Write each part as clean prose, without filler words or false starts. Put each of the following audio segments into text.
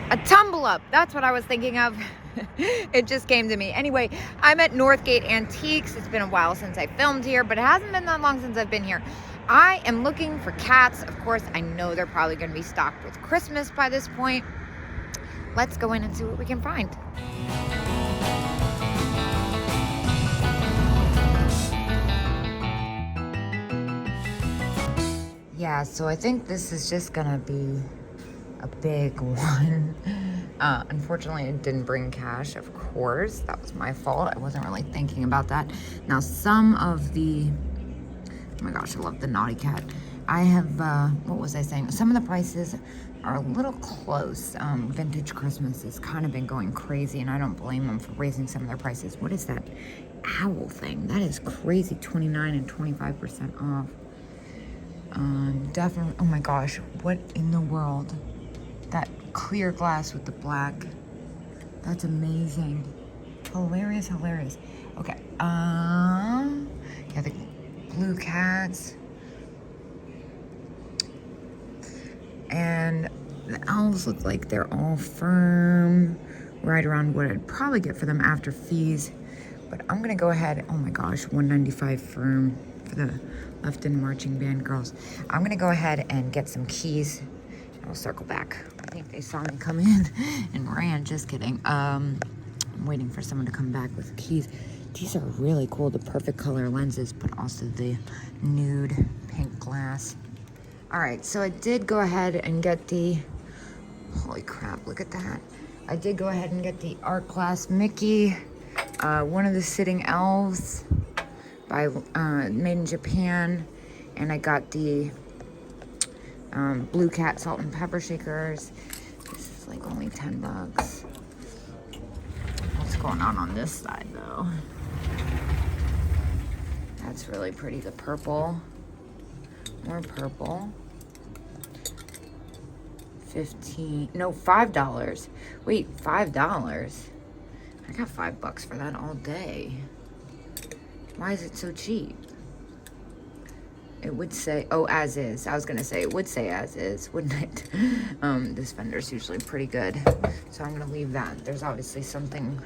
A tumble up. That's what I was thinking of. It just came to me. Anyway, I'm at Northgate Antiques. It's been a while since I filmed here, but it hasn't been that long since I've been here. I am looking for cats. Of course, I know they're probably going to be stocked with Christmas by this point. Let's go in and see what we can find. Yeah, so I think this is just gonna be a big one. Unfortunately, it didn't bring cash, of course. That was my fault. I wasn't really thinking about that. Now, some of the, oh my gosh, I love the Naughty Cat. I have, what was I saying? Some of the prices are a little close. Vintage Christmas has kind of been going crazy, and I don't blame them for raising some of their prices. What is that owl thing? That is crazy, 29 and 25% off. Definitely, oh my gosh, what in the world? That clear glass with the black. That's amazing. Hilarious, hilarious. Okay, yeah, the blue cats. And the owls look like they're all firm, right around what I'd probably get for them after fees. But I'm gonna go ahead, oh my gosh, $195 firm for the Lefton Marching Band girls. I'm gonna go ahead and get some keys. I'll circle back. I think they saw me come in and ran, just kidding. I'm waiting for someone to come back with keys. These are really cool, the perfect color lenses, but also the nude pink glass. All right, so I did go ahead and get the, holy crap, look at that. I did go ahead and get the art glass Mickey, one of the sitting elves by made in Japan, and I got the blue cat salt and pepper shakers. This is like only $10. What's going on this side though? That's really pretty, the purple. More purple. $5. Wait, $5? I got $5 for that all day. Why is it so cheap? It would say, oh, as is. I was gonna say, it would say as is, wouldn't it? This vendor's usually pretty good. So I'm gonna leave that. There's obviously something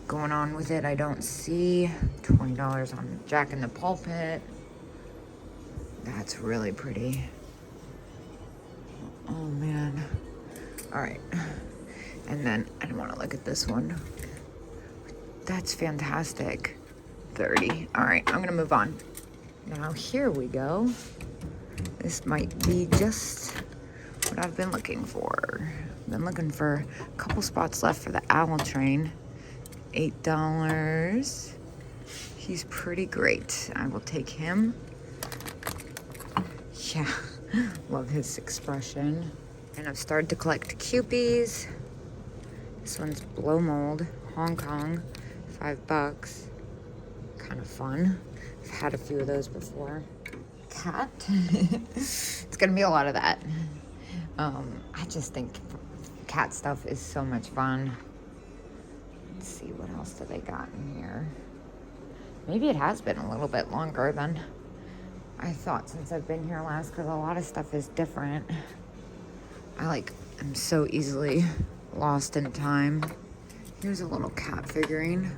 going on with it I don't see. $20 on Jack in the Pulpit. That's really pretty. Oh man. All right. And then I don't want to look at this one. That's fantastic. 30. All right, I'm gonna move on. Now here we go. This might be just what I've been looking for. I've been looking for a couple spots left for the owl train. $8. He's pretty great. I will take him. Yeah, love his expression. And I've started to collect Kewpies. This one's blow mold, Hong Kong, $5. Kind of fun. I've had a few of those before. Cat. It's gonna be a lot of that. I just think cat stuff is so much fun. Let's see, what else do they got in here? Maybe it has been a little bit longer than I thought since I've been here last, because a lot of stuff is different. I'm so easily lost in time. Here's a little cat figurine.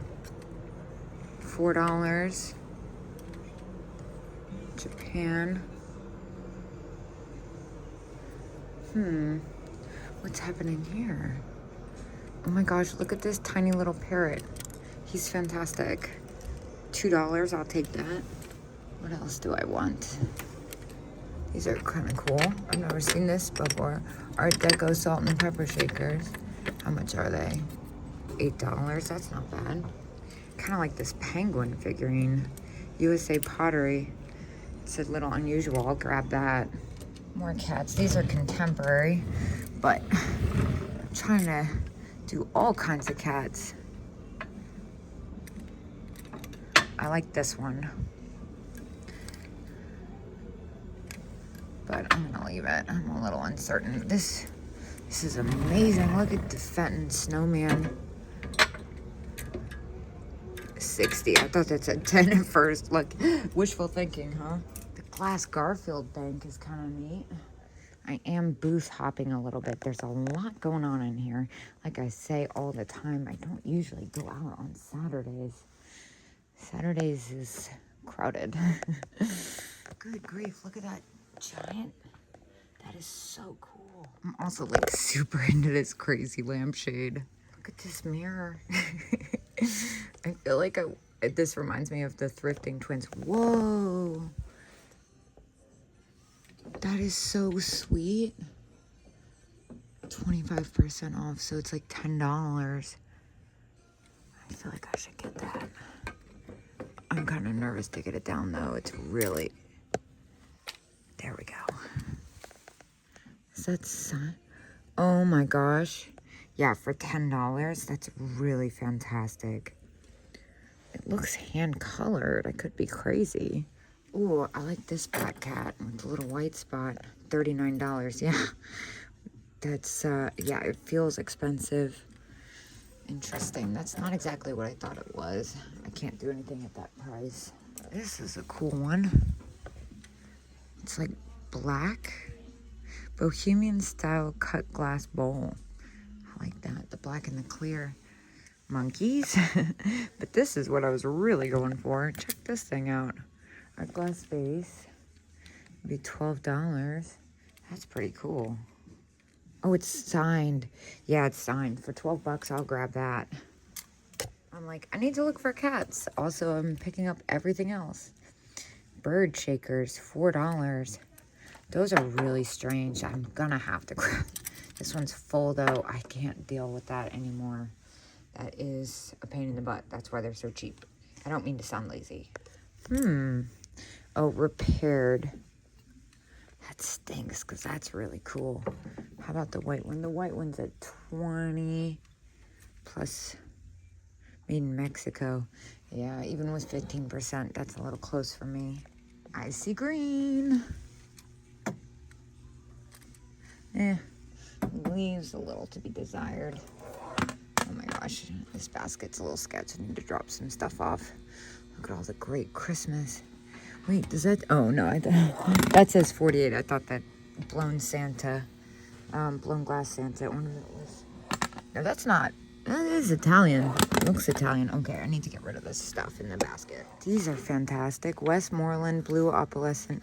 $4. Japan. What's happening here? Oh my gosh, look at this tiny little parrot. He's fantastic. $2, I'll take that. What else do I want? These are kind of cool. I've never seen this before. Art Deco salt and pepper shakers. How much are they? $8. That's not bad. Kind of like this penguin figurine. USA Pottery. It's a little unusual. I'll grab that. More cats. These are contemporary, but I'm trying to do all kinds of cats. I like this one, but I'm gonna leave it. I'm a little uncertain. This is amazing. Look at the Fenton snowman. 60. I thought that said 10 at first. Look, wishful thinking, huh? The glass Garfield bank is kind of neat. I am booth hopping a little bit. There's a lot going on in here. Like I say all the time, I don't usually go out on Saturdays. Saturdays is crowded. Good grief, look at that giant. That is so cool. I'm also like super into this crazy lampshade. Look at this mirror. I feel like this reminds me of the thrifting twins. Whoa. That is so sweet. 25% off, so it's like $10. I feel like I should get that. I'm kind of nervous to get it down though. It's really, there we go. Is that sun? Oh my gosh. Yeah, for $10, that's really fantastic. It looks hand colored. I could be crazy. Ooh, I like this black cat with the little white spot. $39, yeah. That's, yeah, it feels expensive. Interesting. That's not exactly what I thought it was. I can't do anything at that price. This is a cool one. It's like black, bohemian style cut glass bowl. I like that. The black and the clear. Monkeys. But this is what I was really going for. Check this thing out. Art glass vase. Maybe $12. That's pretty cool. Oh, it's signed. Yeah, it's signed. For $12, I'll grab that. I'm like, I need to look for cats. Also, I'm picking up everything else. Bird shakers, $4. Those are really strange. I'm gonna have to grab. This one's full though. I can't deal with that anymore. That is a pain in the butt. That's why they're so cheap. I don't mean to sound lazy. Oh, repaired. That stinks because that's really cool. How about the white one? The white one's at 20 plus made in Mexico. Yeah, even with 15%, that's a little close for me. Icy green. Leaves a little to be desired. Oh my gosh, this basket's a little sketchy. I need to drop some stuff off. Look at all the great Christmas. Wait, does that, oh no, that says 48. I thought that blown Santa, blown glass Santa, one of it was, no, that's not, that is Italian. It looks Italian. Okay, I need to get rid of this stuff in the basket. These are fantastic. Westmoreland blue opalescent,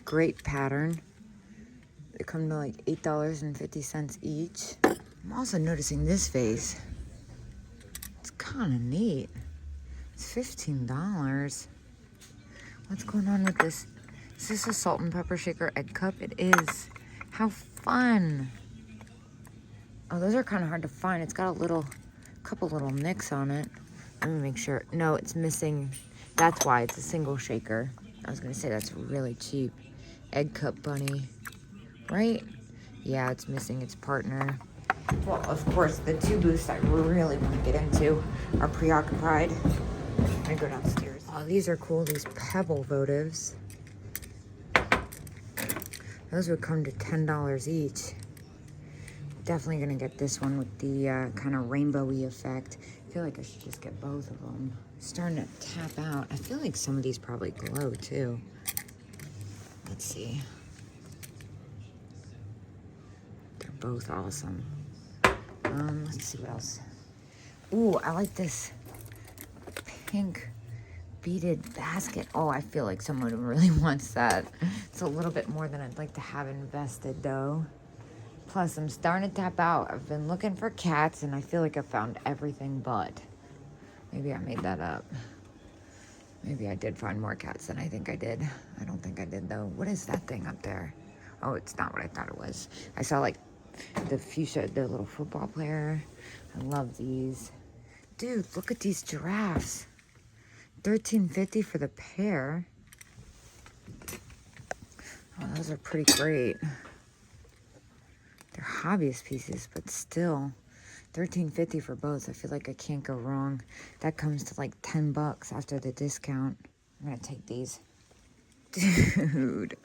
great pattern. They come to like $8.50 each. I'm also noticing this vase. It's kind of neat. It's $15. What's going on with this? Is this a salt and pepper shaker egg cup? It is. How fun. Oh, those are kind of hard to find. It's got a couple little nicks on it. Let me make sure. No, it's missing. That's why it's a single shaker. I was going to say that's really cheap. Egg cup bunny. Right? Yeah, it's missing its partner. Well, of course, the two booths I really want to get into are preoccupied. I'm going to go downstairs. Oh, these are cool. These pebble votives. Those would come to $10 each. Definitely going to get this one with the kind of rainbowy effect. I feel like I should just get both of them. Starting to tap out. I feel like some of these probably glow too. Let's see. They're both awesome. Let's see what else. Ooh, I like this pink beaded basket. Oh, I feel like someone really wants that. It's a little bit more than I'd like to have invested though. Plus, I'm starting to tap out. I've been looking for cats and I feel like I found everything but. Maybe I made that up. Maybe I did find more cats than I think I did. I don't think I did though. What is that thing up there? Oh, it's not what I thought it was. I saw like the fuchsia, the little football player. I love these. Dude, look at these giraffes. $13.50 for the pair. Oh, those are pretty great. They're hobbyist pieces, but still. $13.50 for both. I feel like I can't go wrong. That comes to like $10 after the discount. I'm gonna take these. Dude.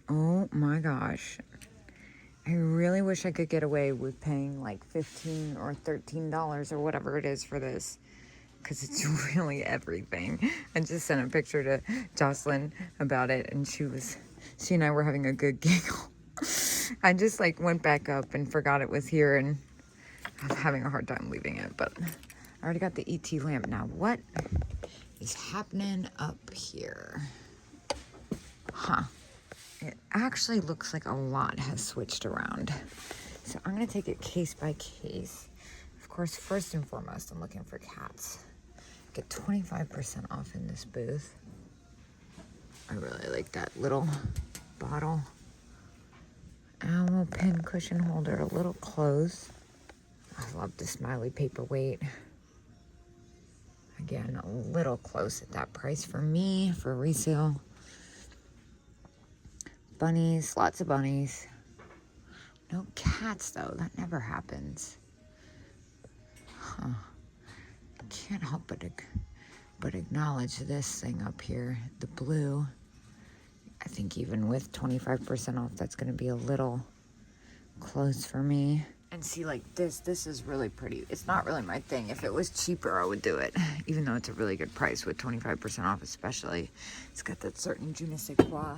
Oh my gosh. I really wish I could get away with paying like $15 or $13 or whatever it is for this. Because it's really everything. I just sent a picture to Jocelyn about it and she and I were having a good giggle. I just like went back up and forgot it was here, and I was having a hard time leaving it, but I already got the ET lamp. Now what is happening up here? Huh. It actually looks like a lot has switched around. So I'm gonna take it case by case. Of course, first and foremost, I'm looking for cats. Get 25% off in this booth. I really like that little bottle. Owl pin cushion holder, a little close. I love the smiley paperweight. Again, a little close at that price for me, for resale. Bunnies, lots of bunnies. No cats though, that never happens. Huh. Can't help but acknowledge this thing up here, the blue. I think even with 25% off, that's gonna be a little close for me. And see, like this is really pretty. It's not really my thing. If it was cheaper, I would do it, even though it's a really good price with 25% off especially. It's got that certain je ne sais quoi.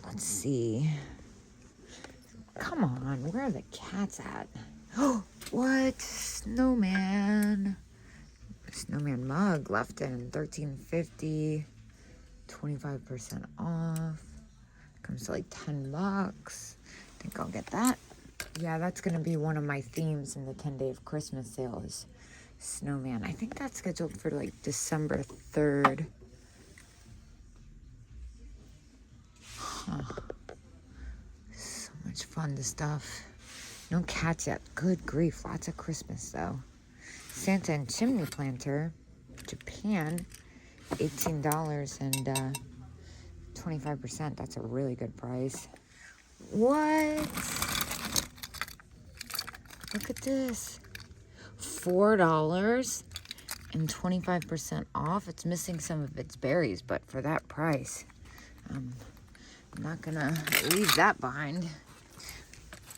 Let's see. Come on, where are the cats at? Oh, what? Snowman. Snowman mug left in $13.50. 25% off. Comes to like $10. I think I'll get that. Yeah, that's gonna be one of my themes in the 10-day of Christmas sale is snowman. I think that's scheduled for like December 3rd. Huh. So much fun to stuff. No cats yet. Good grief. Lots of Christmas though. Santa and chimney planter, Japan, $18 and 25%. That's a really good price. What? Look at this. $4 and 25% off. It's missing some of its berries, but for that price, I'm not gonna leave that behind.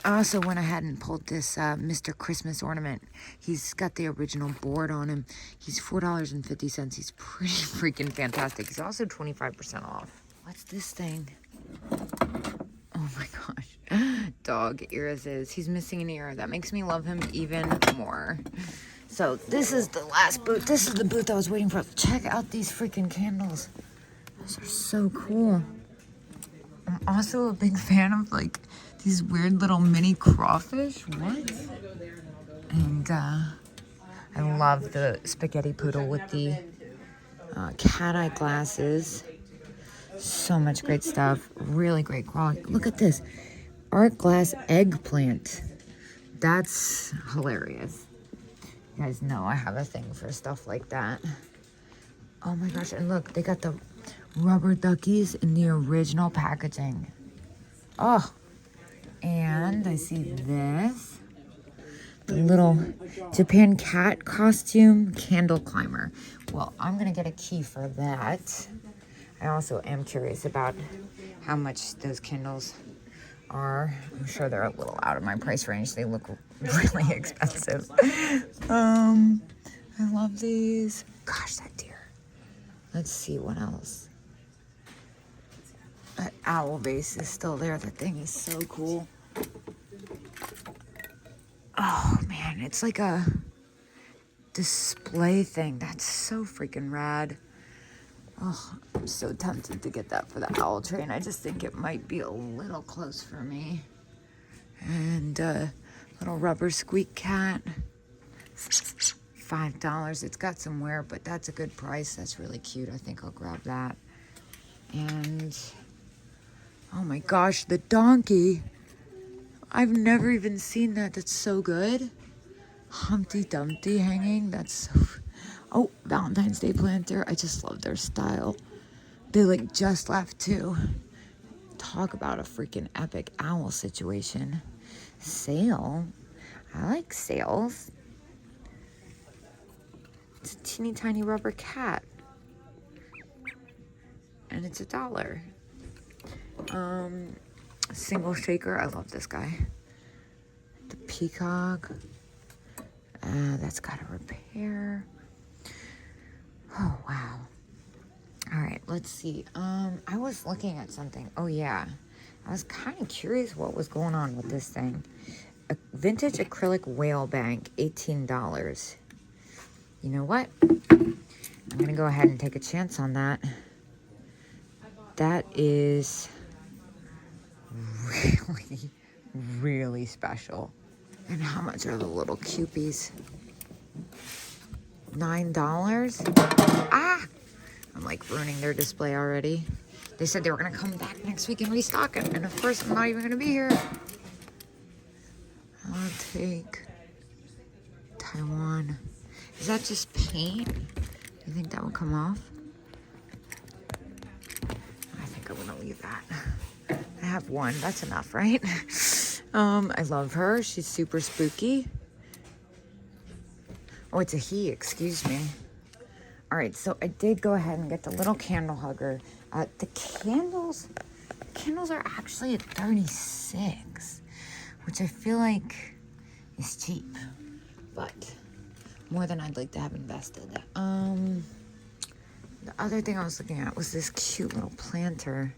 I also went ahead and pulled this Mr. Christmas ornament. He's got the original board on him. He's $4.50. He's pretty freaking fantastic. He's also 25% off. What's this thing? Oh my gosh. Dog irises. He's missing an ear. That makes me love him even more. So this is the last booth. This is the booth I was waiting for. Check out these freaking candles. Those are so cool. I'm also a big fan of like these weird little mini crawfish. What? And I love the spaghetti poodle with the cat eye glasses. So much great stuff. Really great quality. Look at this. Art glass eggplant. That's hilarious. You guys know I have a thing for stuff like that. Oh my gosh. And look, they got the rubber duckies in the original packaging. Oh. And I see this. The little Japan cat costume candle climber. Well, I'm going to get a key for that. I also am curious about how much those candles are. I'm sure they're a little out of my price range. They look really expensive. I love these. Gosh, that deer. Let's see what else. That owl vase is still there. That thing is so cool. Oh man, it's like a display thing. That's so freaking rad. Oh, I'm so tempted to get that for the owl train. I just think it might be a little close for me. And little rubber squeak cat. $5. It's got some wear, but that's a good price. That's really cute. I think I'll grab that. And oh my gosh, the donkey. I've never even seen that. That's so good. Humpty Dumpty hanging. That's so... Oh, Valentine's Day planter. I just love their style. They like just left too. Talk about a freaking epic owl situation. Sale. I like sales. It's a teeny tiny rubber cat. And it's $1. Single shaker. I love this guy. The peacock. That's got a repair. Oh, wow. All right, let's see. I was looking at something. Oh, yeah. I was kind of curious what was going on with this thing. A vintage acrylic whale bank, $18. You know what? I'm gonna go ahead and take a chance on that. That is really, really special. And how much are the little cupies? $9? Ah! I'm like ruining their display already. They said they were gonna come back next week and restock it. And of course, I'm not even gonna be here. I'll take Taiwan. Is that just paint? You think that would come off? I think I'm gonna leave that. I have one, that's enough, right? I love her, she's super spooky. Oh, it's a he, excuse me. All right, so I did go ahead and get the little candle hugger. The candles are actually at 36, which I feel like is cheap, but more than I'd like to have invested. The other thing I was looking at was this cute little planter,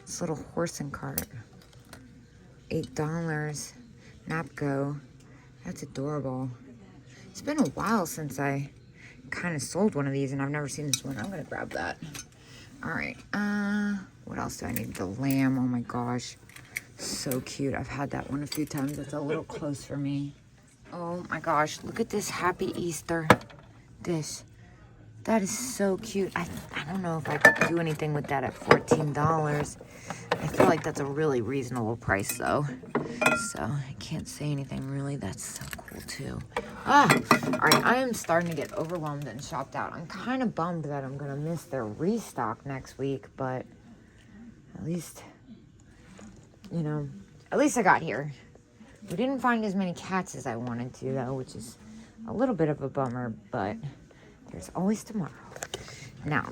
this little horse and cart, $8. Napco, that's adorable. It's been a while since I kind of sold one of these, and I've never seen this one. I'm gonna grab that. All right, what else do I need? The lamb, oh my gosh, so cute. I've had that one a few times. It's a little close for me. Oh my gosh, look at this Happy Easter dish. That is so cute. I don't know if I could do anything with that at $14. I feel like that's a really reasonable price though. So I can't say anything really. That's so cool too. All right, I am starting to get overwhelmed and shopped out. I'm kind of bummed that I'm gonna miss their restock next week, but at least, you know, at least I got here. We didn't find as many cats as I wanted to though, which is a little bit of a bummer, but there's always tomorrow. Now,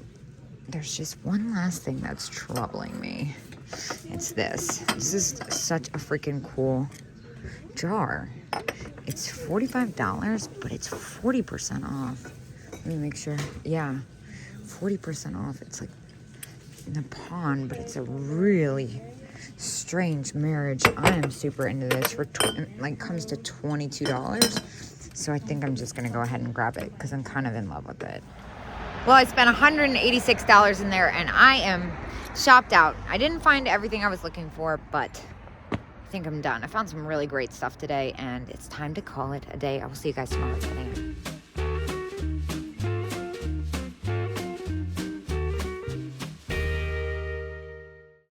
there's just one last thing that's troubling me. It's this. This is such a freaking cool jar. It's $45, but it's 40% off. Let me make sure. Yeah, 40% off. It's like in a pond, but it's a really strange marriage. I am super into this. For like comes to $22. So I think I'm just gonna go ahead and grab it because I'm kind of in love with it. Well, I spent $186 in there and I am shopped out. I didn't find everything I was looking for, but I think I'm done. I found some really great stuff today and it's time to call it a day. I will see you guys tomorrow.